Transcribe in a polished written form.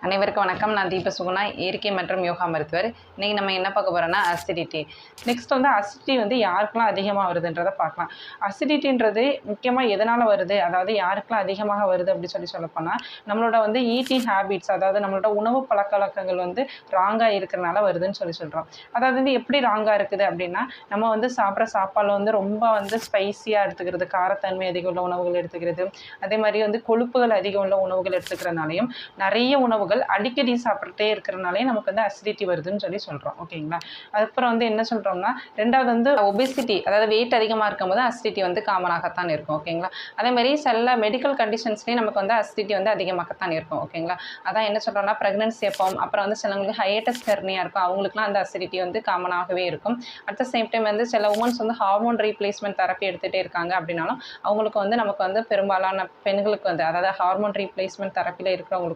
அனைவருக்கும் வணக்கம். நான் தீப சுகுணா, இயற்கை மற்றும் யோகா மருத்துவர். இன்றைக்கி நம்ம என்ன பார்க்க போகிறோன்னா அசிடிட்டி. நெக்ஸ்ட் அசிடிட்டி யாருக்கெல்லாம் அதிகமாக வருதுன்றதை பார்க்கலாம். அசிடிட்டின்றது முக்கியமாக எதனால் வருது, அதாவது யாருக்கெல்லாம் அதிகமாக வருது அப்படின்னு சொல்லப்போனால் நம்மளோட ஈட்டிங் ஹேபிட்ஸ், அதாவது நம்மளோட உணவு பழக்க வழக்கங்கள் ராங்காக இருக்கிறனால வருதுன்னு சொல்கிறோம். அதாவது எப்படி ராங்காக இருக்குது அப்படின்னா, நம்ம சாப்பிட்ற சாப்பாடில் ரொம்ப ஸ்பைஸியாக எடுத்துக்கிறது, காரத்தன்மை அதிகம் உள்ள உணவுகள் எடுத்துக்கிறது, அதே மாதிரி கொழுப்புகள் அதிகம் உள்ள உணவுகள் எடுத்துக்கிறனாலையும் நிறைய உணவுகள் அடிக்கடி சாப்பிட்டுட்டே இருக்கிறனாலே நமக்கு அசிடிட்டி வருதுன்னு சொல்கிறோம். ஓகேங்களா. அதுக்கப்புறம் என்ன சொல்கிறோம்னா, ரெண்டாவது ஒபேசிட்டி, அதாவது வெயிட் அதிகமாக இருக்கும்போது அசிடிட்டி காமனாகத்தான் இருக்கும். ஓகேங்களா. அதே மாதிரி சில மெடிக்கல் கண்டிஷன்ஸ்லேயும் நமக்கு அசிடிட்டி அதிகமாகத்தான் இருக்கும். ஓகேங்களா. அதான் என்ன சொல்கிறோம்னா, ப்ரெக்னன்சி அப்போ, அப்புறம் சிலவங்களுக்கு ஹையட்டஸ் ஹெர்னியாக இருக்கும், அவங்களுக்குலாம் அந்த அசிடிட்டி காமனாகவே இருக்கும். அட் த சேம் டைம் சில உமன்ஸ் ஹார்மோன் ரீப்ளேஸ்மெண்ட் தெரப்பி எடுத்துகிட்டே இருக்காங்க அப்படின்னாலும் அவங்களுக்கு நமக்கு பெரும்பாலான பெண்களுக்கு அதாவது ஹார்மோன் ரீப்ளேஸ்மெண்ட் தெரப்பியில் இருக்கிறவங்களுக்கு